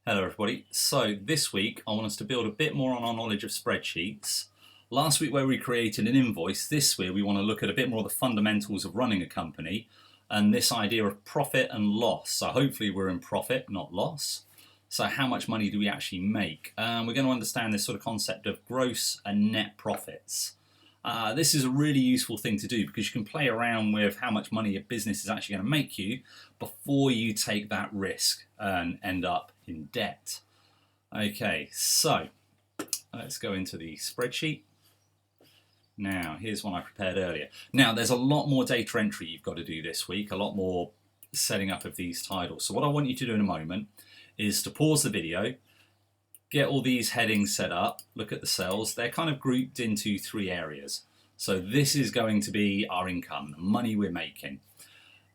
Hello everybody. So this week I want us to build a bit more on our knowledge of spreadsheets. Last week where we created an invoice, this week we want to look at a bit more of the fundamentals of running a company and this idea of profit and loss. So hopefully we're in profit, not loss. So how much money do we actually make? We're going to understand this sort of concept of gross and net profits. This is a really useful thing to do because you can play around with how much money a business is actually going to make you before you take that risk and end up in debt. Okay, so let's go into the spreadsheet. Now, here's one I prepared earlier. Now, there's a lot more data entry you've got to do this week, a lot more setting up of these titles. So what I want you to do in a moment is to pause the video, get all these headings set up, look at the cells. They're kind of grouped into three areas. So this is going to be our income, the money we're making.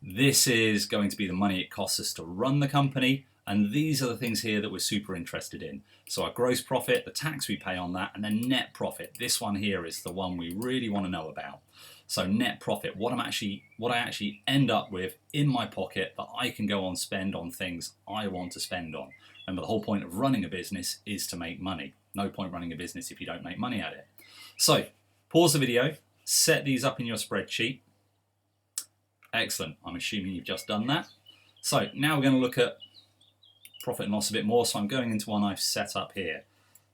This is going to be the money it costs us to run the company. And these are the things here that we're super interested in. So our gross profit, the tax we pay on that, and then net profit. This one here is the one we really want to know about. So net profit, what I actually end up with in my pocket that I can go on spend on things I want to spend on. Remember, the whole point of running a business is to make money. No point running a business if you don't make money at it. So pause the video, set these up in your spreadsheet. Excellent. I'm assuming you've just done that. So now we're going to look at profit and loss a bit more. So I'm going into one I've set up here.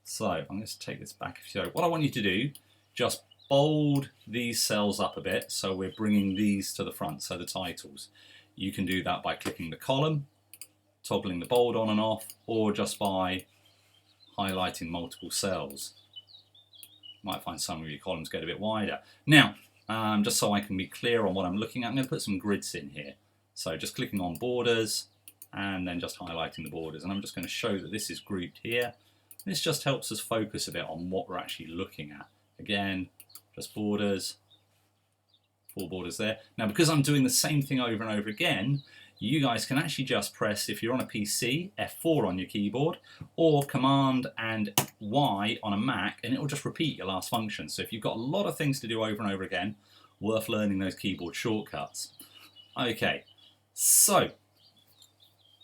So I'm going to take this back. So what I want you to do, just bold these cells up a bit. So we're bringing these to the front. So the titles. You can do that by clicking the column, toggling the bold on and off, or just by highlighting multiple cells. You might find some of your columns get a bit wider. Now, just so I can be clear on what I'm looking at, I'm going to put some grids in here. So just clicking on borders and then just highlighting the borders. And I'm just going to show that this is grouped here. This just helps us focus a bit on what we're actually looking at. Again, just borders, 4 borders there. Now, because I'm doing the same thing over and over again, you guys can actually just press, if you're on a PC, F4 on your keyboard, or Command and Y on a Mac, and it will just repeat your last function. So if you've got a lot of things to do over and over again, worth learning those keyboard shortcuts. Okay, so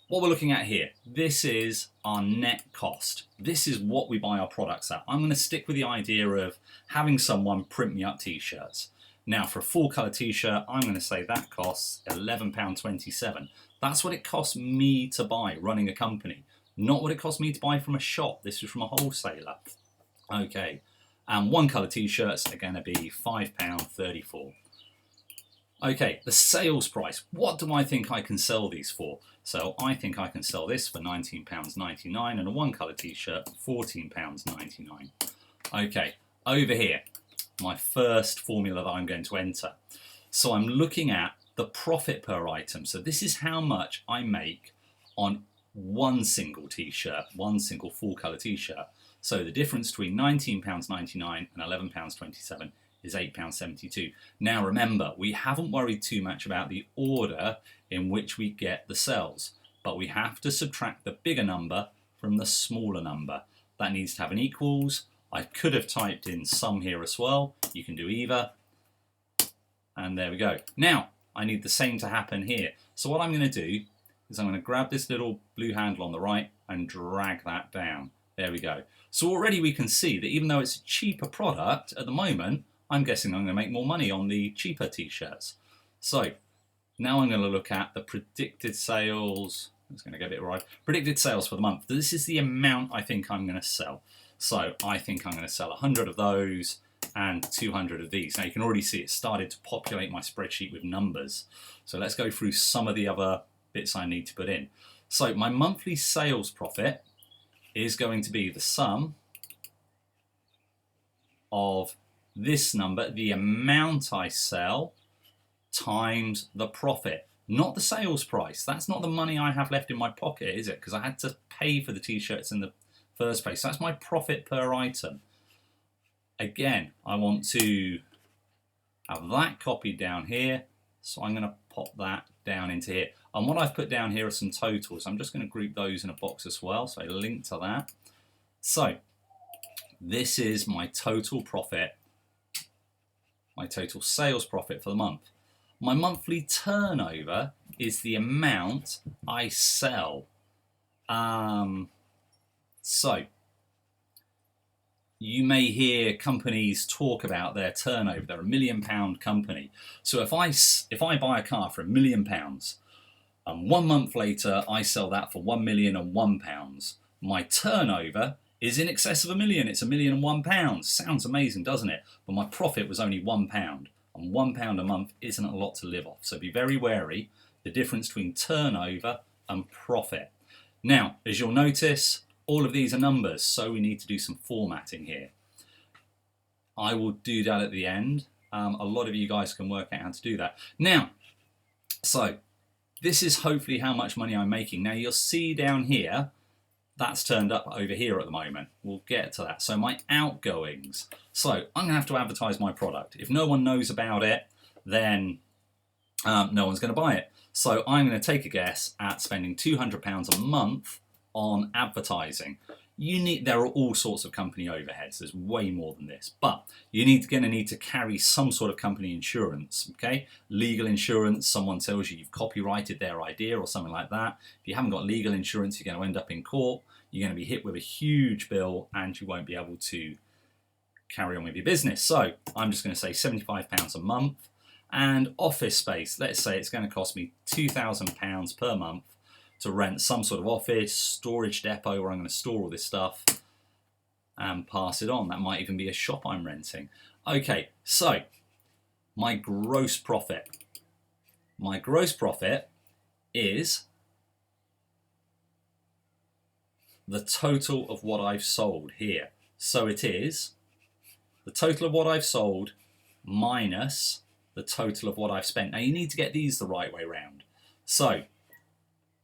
what we're looking at here, this is our net cost. This is what we buy our products at. I'm going to stick with the idea of having someone print me up t-shirts. Now for a full colour t-shirt, I'm going to say that costs £11.27. That's what it costs me to buy running a company, not what it costs me to buy from a shop. This is from a wholesaler. Okay, and one colour t-shirts are going to be £5.34. Okay, the sales price. What do I think I can sell these for? So I think I can sell this for £19.99 and a one colour t-shirt £14.99. Okay, over here, my first formula that I'm going to enter. So I'm looking at the profit per item. So this is how much I make on one single t-shirt, one single full colour t-shirt. So the difference between £19.99 and £11.27 is £8.72. Now remember, we haven't worried too much about the order in which we get the cells, but we have to subtract the bigger number from the smaller number. That needs to have an equals. I could have typed in sum here as well. You can do either. And there we go. Now, I need the same to happen here. So what I'm going to do is I'm going to grab this little blue handle on the right and drag that down. There we go. So already we can see that even though it's a cheaper product at the moment, I'm guessing I'm going to make more money on the cheaper t-shirts. So now I'm going to look at the predicted sales. It's going to get a bit right. Predicted sales for the month. This is the amount I think I'm going to sell. So I think I'm going to sell 100 of those and 200 of these. Now you can already see it started to populate my spreadsheet with numbers. So let's go through some of the other bits I need to put in. So my monthly sales profit is going to be the sum of this number, the amount I sell, times the profit. Not the sales price. That's not the money I have left in my pocket, is it? Because I had to pay for the t-shirts in the first place. So that's my profit per item. Again, I want to have that copied down here. So I'm going to pop that down into here. And what I've put down here are some totals. I'm just going to group those in a box as well. So I link to that. So this is my total profit, my total sales profit for the month. My monthly turnover is the amount I sell. So you may hear companies talk about their turnover. They're £1 million company. So if I buy a car for £1 million, and 1 month later I sell that for £1,001,001, my turnover is in excess of £1 million. It's £1,001,001. Sounds amazing, doesn't it? But my profit was only £1, and £1 a month isn't a lot to live off. So be very wary the difference between turnover and profit. Now, as you'll notice, all of these are numbers, so we need to do some formatting here. I will do that at the end. A lot of you guys can work out how to do that. Now, so this is hopefully how much money I'm making. Now you'll see down here, that's turned up over here at the moment. We'll get to that. So my outgoings. So I'm gonna have to advertise my product. If no one knows about it, then no one's gonna buy it. So I'm gonna take a guess at spending £200 a month on advertising. There are all sorts of company overheads. There's way more than this, but you're going to need to carry some sort of company insurance. Okay, legal insurance. Someone tells you you've copyrighted their idea or something like that. If you haven't got legal insurance, you're going to end up in court. You're going to be hit with a huge bill, and you won't be able to carry on with your business. So I'm just going to say £75 a month. And office space. Let's say it's going to cost me £2,000 per month to rent some sort of office, storage depot where I'm going to store all this stuff and pass it on. That might even be a shop I'm renting. Okay, so my gross profit. My gross profit is the total of what I've sold here. So it is the total of what I've sold minus the total of what I've spent. Now you need to get these the right way round. So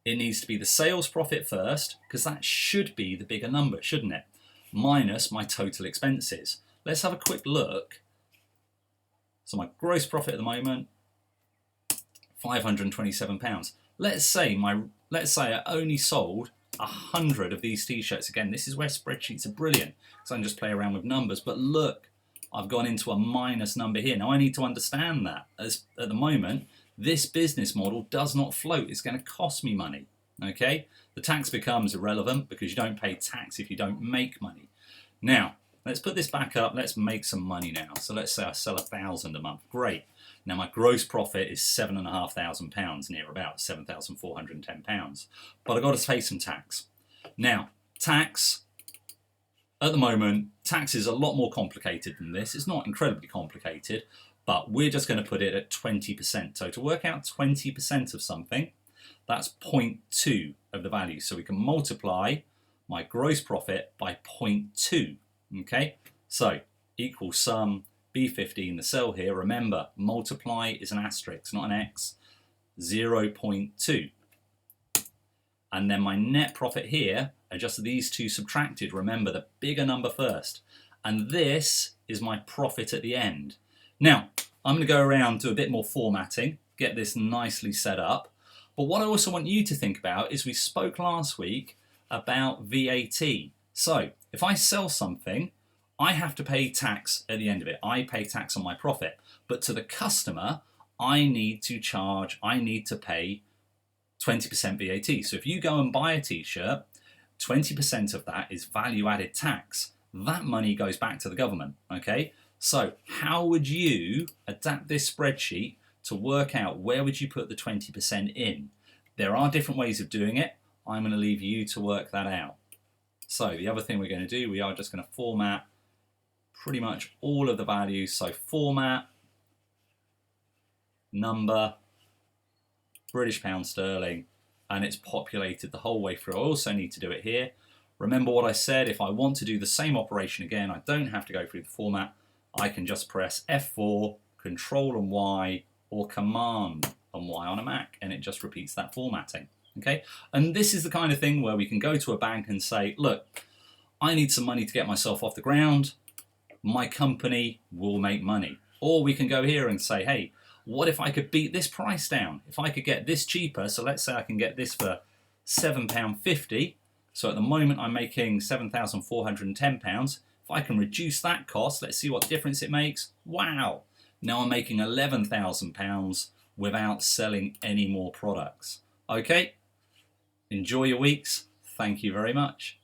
it needs to be the sales profit first, because that should be the bigger number, shouldn't it? Minus my total expenses. Let's have a quick look. So my gross profit at the moment, £527. Let's say I only sold 100 of these t-shirts. Again, this is where spreadsheets are brilliant, because I can just play around with numbers. But look, I've gone into a minus number here. Now I need to understand that, as at the moment, this business model does not float. It's going to cost me money. Okay? The tax becomes irrelevant because you don't pay tax if you don't make money. Now, let's put this back up. Let's make some money now. So let's say I sell 1,000 a month. Great. Now my gross profit is £7,500, near about £7,410. But I've got to pay some tax. Now, tax, at the moment, tax is a lot more complicated than this. It's not incredibly complicated, but we're just going to put it at 20%. So to work out 20% of something, that's 0.2 of the value. So we can multiply my gross profit by 0.2. Okay, so equal sum B15, the cell here. Remember, multiply is an asterisk, not an X. 0.2. And then my net profit here are just these two subtracted. Remember, the bigger number first. And this is my profit at the end. Now, I'm going to go around, do a bit more formatting, get this nicely set up. But what I also want you to think about is we spoke last week about VAT. So if I sell something, I have to pay tax at the end of it. I pay tax on my profit. But to the customer, I need to pay 20% VAT. So if you go and buy a t-shirt, 20% of that is value-added tax. That money goes back to the government, okay? So how would you adapt this spreadsheet to work out where would you put the 20% in? There are different ways of doing it. I'm going to leave you to work that out. So the other thing we're going to do, we are just going to format pretty much all of the values. So format, number, British pound sterling, and it's populated the whole way through. I also need to do it here. Remember what I said, if I want to do the same operation again, I don't have to go through the format. I can just press F4, Control and Y, or Command and Y on a Mac, and it just repeats that formatting. Okay, and this is the kind of thing where we can go to a bank and say, look, I need some money to get myself off the ground. My company will make money. Or we can go here and say, hey, what if I could beat this price down? If I could get this cheaper, so let's say I can get this for £7.50. So at the moment I'm making £7,410. If I can reduce that cost, let's see what difference it makes. Wow, now I'm making £11,000 without selling any more products. Okay, enjoy your weeks. Thank you very much.